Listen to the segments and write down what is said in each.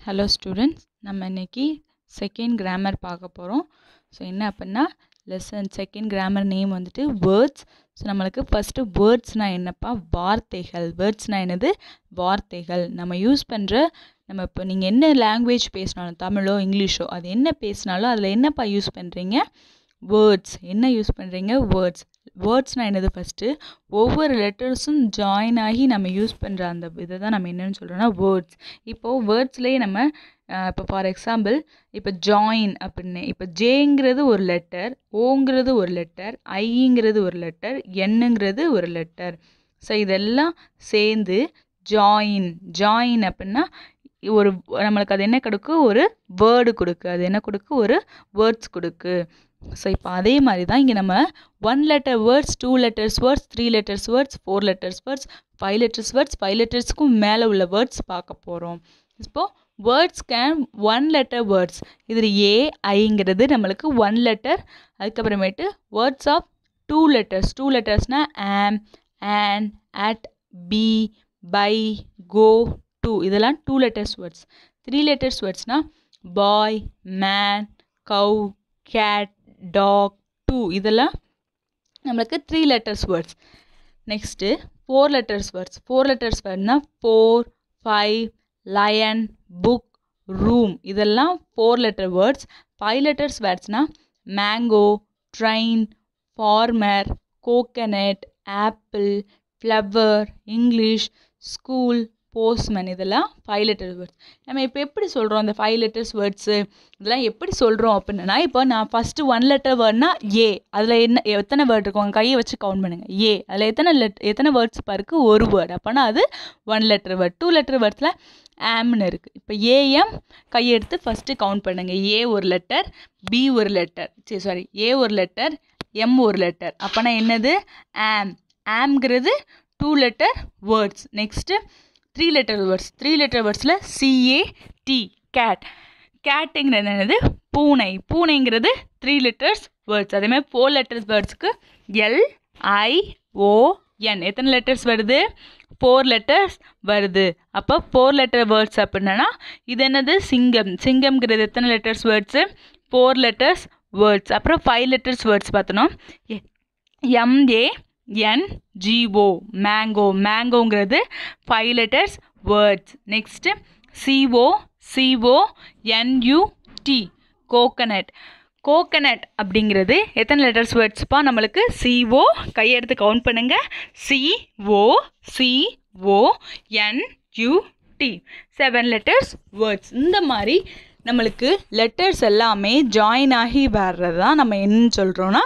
Hello students, நம்ம இன்னைக்கு second grammar பார்க்க போகிறோம். ஸோ என்ன அப்படின்னா லெசன் செகண்ட் கிராமர் நேம் வந்துட்டு வேர்ட்ஸ். ஸோ நம்மளுக்கு ஃபஸ்ட்டு வேர்ட்ஸ்னால் என்னப்பா? வார்த்தைகள். வேர்ட்ஸ்னால் என்னது? வார்த்தைகள். நம்ம யூஸ் பண்ணுற நம்ம இப்போ நீங்கள் என்ன லாங்குவேஜ் பேசினாலும், தமிழோ இங்கிலீஷோ, அது என்ன பேசினாலும் அதில் என்னப்பா யூஸ் பண்ணுறீங்க? வேர்ட்ஸ். என்ன யூஸ் பண்ணுறீங்க? வேர்ட்ஸ். வேர்ட்ஸ்னால் என்னது? ஃபஸ்ட்டு ஒவ்வொரு லெட்டர்ஸும் ஜாயின் ஆகி நம்ம யூஸ் பண்ணுற அந்த இதை தான் நம்ம என்னென்னு சொல்கிறோன்னா வேர்ட்ஸ். இப்போது வேர்ட்ஸ்லேயே நம்ம இப்போ ஃபார் எக்ஸாம்பிள் இப்போ ஜாயின் அப்படின்னு, இப்போ ஜேங்கிறது ஒரு லெட்டர், ஓங்கிறது ஒரு லெட்டர், ஐங்கிறது ஒரு லெட்டர், என்னங்கிறது ஒரு லெட்டர். ஸோ இதெல்லாம் சேர்ந்து ஜாயின். ஜாயின் அப்படின்னா ஒரு நம்மளுக்கு அது என்ன கொடுக்கு? ஒரு வேர்டு கொடுக்கு. அது என்ன கொடுக்கு? ஒரு வேர்ட்ஸ் கொடுக்கு. ஸோ இப்போ அதே மாதிரி தான் இங்கே நம்ம 1 letter words, 2 letters words, 3 letters words, 4 letters words, 5 letters words, 5 lettersக்கும் மேலே உள்ள வேர்ட்ஸ் பார்க்க போகிறோம். இப்போது வேர்ட்ஸ் கேன் 1 letter வேர்ட்ஸ். இதில் ஏ ஐங்கிறது நம்மளுக்கு 1 letter. அதுக்கப்புறமேட்டு வேர்ட்ஸ் ஆஃப் 2 letters. 2 lettersனால் am, an, at, be, by, go, to, இதெல்லாம் 2 letters வேர்ட்ஸ். 3 letters வேர்ட்ஸ்னால் boy, man, cow, cat, dog, two, இதெல்லாம் நம்மளுக்கு 3 letters words. Next 4 letters words. 4 letters வேர்ட்னா 4, 5, லயன், புக், ரூம், இதெல்லாம் 4 letter வேர்ட்ஸ். 5 letters வேர்ட்ஸ்னா mango, train, farmer, coconut, apple, flower, English, school, postman, இதெல்லாம் 5 letters words. நம்ம இப்போ எப்படி சொல்கிறோம் அந்த 5 letters வேர்ட்ஸு? இதெல்லாம் எப்படி சொல்கிறோம் அப்படின்னா, இப்போ நான் ஃபஸ்ட்டு 1 letter வேர்ட்னா ஏ, அதில் என்ன எத்தனை வேர்ட் இருக்கும்? உங்கள் கையை வச்சு கவுண்ட் பண்ணுங்கள். ஏ அதில் எத்தனை வேர்ட்ஸ் பாருக்கு? ஒரு வேர்டு. அப்போனா அது 1 letter வேர்ட். 2 letter வேர்ட்ஸில் ஆம்னு இருக்குது. இப்போ ஏஎம் கையெடுத்து ஃபஸ்ட்டு கவுண்ட் பண்ணுங்கள். ஏ ஒரு லெட்டர், பி ஒரு லெட்டர், ஏ ஒரு லெட்டர், எம் ஒரு லெட்டர். அப்போனா என்னது? ஆம். ஆம்ங்கிறது 2 letter words. Next 3 letter words. 3 letter வேர்ட்ஸில் சிஏடி, கேட். கேட்டுங்கிறது என்னது? பூனை. பூனைங்கிறது 3 letters வேர்ட்ஸ். அதேமாதிரி 4 letters வேர்ட்ஸுக்கு LION. எத்தனை லெட்டர்ஸ் வருது? 4 letters வருது. அப்போ 4 letter வேர்ட்ஸ் அப்படின்னா இது என்னது? சிங்கம். சிங்கம்ங்கிறது எத்தனை லெட்டர்ஸ் வேர்ட்ஸு? 4 letters words. அப்புறம் 5 letters வேர்ட்ஸ் பார்த்தோன்னா MANGO, மேங்கோ. மேங்கோங்கிறது 5 letters words. Next CONUT, coconut. Coconut அப்படிங்கிறது எத்தனை லெட்டர்ஸ் வேர்ட்ஸ்ப்பா நம்மளுக்கு? CO, கையெடுத்து கவுண்ட் பண்ணுங்க. COCONUT, 7 letters words. இந்த மாதிரி நம்மளுக்கு லெட்டர்ஸ் எல்லாமே ஜாயின் ஆகி வர்றது தான் நம்ம என்னன்னு சொல்கிறோன்னா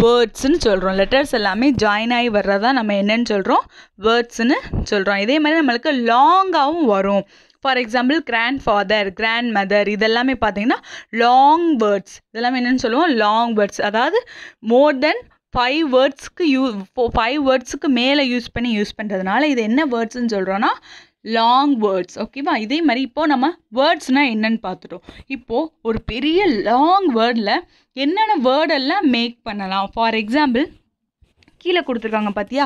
வேர்ட்ஸ்ன்னு சொல்கிறோம். லெட்டர்ஸ் எல்லாமே ஜாயின் ஆகி வர்றதா நம்ம என்னன்னு சொல்கிறோம்? வேர்ட்ஸ்ன்னு சொல்கிறோம். இதே மாதிரி நம்மளுக்கு லாங்காகவும் வரும். For example grandfather, grandmother, இதெல்லாமே பார்த்தீங்கன்னா லாங் வேர்ட்ஸ். இதெல்லாமே என்னென்னு சொல்லுவோம்? Long words. அதாவது மோர் தென் 5 வேர்ட்ஸ்க்கு 5 வேர்ட்ஸுக்கு மேலே யூஸ் பண்ணுறதுனால இது என்ன வேர்ட்ஸ்ன்னு சொல்கிறோன்னா லாங் வேர்ட்ஸ். ஓகேவா? இதே மாதிரி இப்போது நம்ம வேர்ட்ஸ்னால் என்னென்னு பார்த்துட்டோம். இப்போது ஒரு பெரிய லாங் வேர்டில் என்னென்ன வேர்டெல்லாம் மேக் பண்ணலாம்? ஃபார் எக்ஸாம்பிள் கீழே கொடுத்துருக்காங்க பார்த்தியா?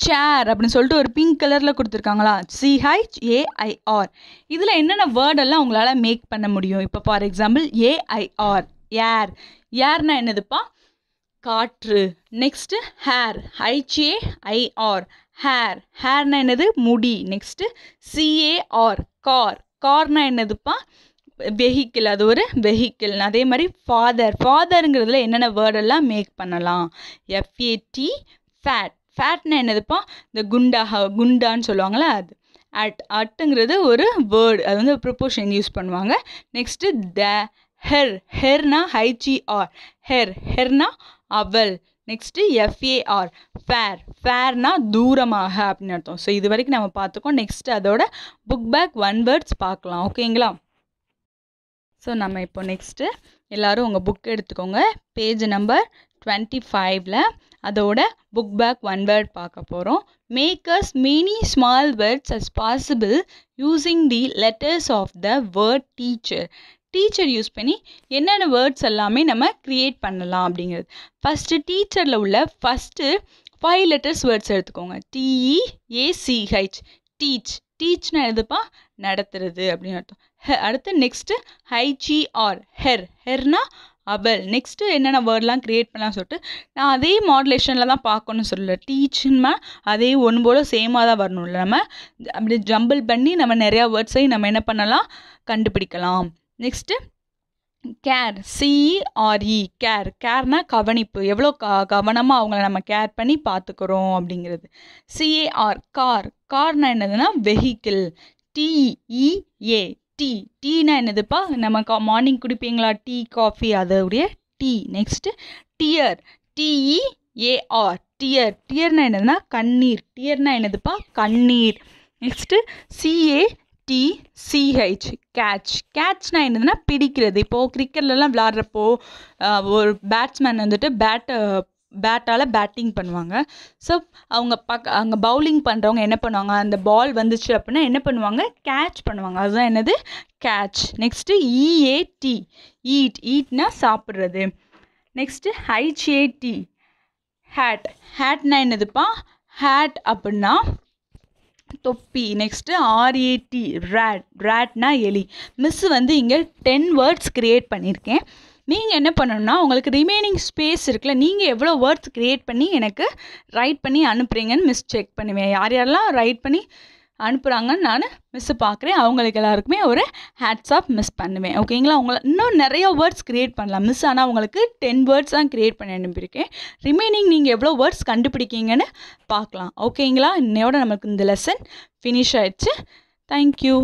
சேர் அப்படின்னு சொல்லிட்டு ஒரு பிங்க் கலரில் கொடுத்துருக்காங்களா? CHAIR. இதில் என்னென்ன வேர்டெல்லாம் உங்களால் மேக் பண்ண முடியும்? இப்போ ஃபார் எக்ஸாம்பிள் AIR, ஏர். ஏர்னா என்னதுப்பா? காற்று. Next hair, HAIR, hair. ஹேர்னா என்னது? முடி. Next CAR, car. கார்னா என்னதுப்பா? வெஹிக்கிள். அது ஒரு வெஹிக்கிள். அதே மாதிரி ஃபாதர். ஃபாதருங்கிறதுல என்னென்ன வேர்டெல்லாம் மேக் பண்ணலாம்? FAT, fat. ஃபேட்னா என்னதுப்பா? இந்த குண்டான்னு சொல்லுவாங்களே அது. அட்டுங்கிறது ஒரு வேர்டு. அது வந்து ப்ரிப்போஷன் யூஸ் பண்ணுவாங்க. நெக்ஸ்ட்டு ஹெர்னா HER, ஹெர்னா அவல். Next FAR, fair. ஃபேர்னா தூரமாக அப்படின்னு அர்த்தம். ஸோ இது வரைக்கும் நம்ம பார்த்துக்கோம். நெக்ஸ்ட்டு அதோட புக் பேக் 1 words பார்க்கலாம். ஓகேங்களா? ஸோ நம்ம இப்போ நெக்ஸ்ட்டு எல்லோரும் உங்கள் புக் எடுத்துக்கோங்க. பேஜ் நம்பர் 25ல் அதோட புக் பேக் 1 word பார்க்க போகிறோம். Make as many small words as possible using the letters of the word teacher. Teacher use பண்ணி என்னென்ன வேர்ட்ஸ் எல்லாமே நம்ம க்ரியேட் பண்ணலாம் அப்படிங்கிறது. ஃபஸ்ட்டு டீச்சரில் உள்ள ஃபஸ்ட்டு 5 letters வேர்ட்ஸ் எடுத்துக்கோங்க. TEACH, teach. டீச்னா எதுப்பா? நடத்துறது அப்படின்னு அர்த்தம். அடுத்து நெக்ஸ்ட்டு HER ஹெர்னா அவள். நெக்ஸ்ட்டு என்னென்ன வேர்ட்லாம் க்ரியேட் பண்ணலாம் சொல்லிட்டு நான் அதே மாடுலேஷனில் தான் பார்க்கணும்னு சொல்லலை. டீச்சுன்னா அதே ஒன்று போல் சேமாக தான் வரணும்ல. நம்ம அப்படி ஜம்பிள் பண்ணி நம்ம நிறையா வேர்ட்ஸையும் நம்ம என்ன பண்ணலாம், கண்டுபிடிக்கலாம். நெக்ஸ்ட்டு கேர், CERE கேர்னா கவனிப்பு, எவ்வளோ கவனமாக அவங்கள நம்ம கேர் பண்ணி பார்த்துக்கிறோம் அப்படிங்கிறது. CAR கார்னா என்னதுன்னா வெஹிக்கிள். TEA டீனா என்னதுப்பா, நம்ம மார்னிங் குடிப்பீங்களா டீ காஃபி, அதோடைய டீ. நெக்ஸ்ட்டு டியர், TEAR டியர்னா என்னதுன்னா கண்ணீர். டியர்னா என்னதுப்பா, கண்ணீர். நெக்ஸ்ட்டு CATCH கேட்ச்னா என்னதுன்னா பிடிக்கிறது. இப்போது கிரிக்கெட்லலாம் விளாட்றப்போ ஒரு பேட்ஸ்மேன் வந்துட்டு பேட்டால் பேட்டிங் பண்ணுவாங்க. ஸோ அவங்க அங்கே பவுலிங் பண்ணுறவங்க என்ன பண்ணுவாங்க, அந்த பால் வந்துச்சு அப்படின்னா என்ன பண்ணுவாங்க, கேட்ச் பண்ணுவாங்க. அதுதான் என்னது, கேட்ச். நெக்ஸ்ட்டு EAT ஈட்னா சாப்பிட்றது. நெக்ஸ்ட்டு HAT ஹேட்னா என்னதுப்பா, ஹேட் அப்படின்னா தொப்பி. நெக்ஸ்ட்டு RAT ரேட்னா எலி. மிஸ்ஸு வந்து இங்கே 10 வேர்ட்ஸ் க்ரியேட் பண்ணியிருக்கேன். நீங்கள் என்ன பண்ணணும்னா உங்களுக்கு ரிமைனிங் ஸ்பேஸ் இருக்குல்ல, நீங்கள் எவ்வளோ வேர்ட்ஸ் க்ரியேட் பண்ணி எனக்கு ரைட் பண்ணி அனுப்புகிறீங்கன்னு மிஸ் செக் பண்ணுவேன். யாரெல்லாம் ரைட் பண்ணி அனுப்புகிறாங்கன்னு நான் மிஸ்ஸு பார்க்குறேன். அவங்களுக்கு எல்லாருக்குமே ஒரு ஹேட்ஸ் ஆஃப் மிஸ் பண்ணுவேன். ஓகேங்களா. உங்களை இன்னும் நிறையா வேர்ட்ஸ் க்ரியேட் பண்ணலாம் மிஸ், ஆனால் உங்களுக்கு 10 வேர்ட்ஸ் தான் க்ரியேட் பண்ணி அனுப்பியிருக்கேன். ரிமைனிங் நீங்கள் எவ்வளோ வேர்ட்ஸ் கண்டுபிடிக்கீங்கன்னு பார்க்கலாம். ஓகேங்களா. இன்னையோட நமக்கு இந்த லெசன் ஃபினிஷ் ஆயிடுச்சு. தேங்க்யூ.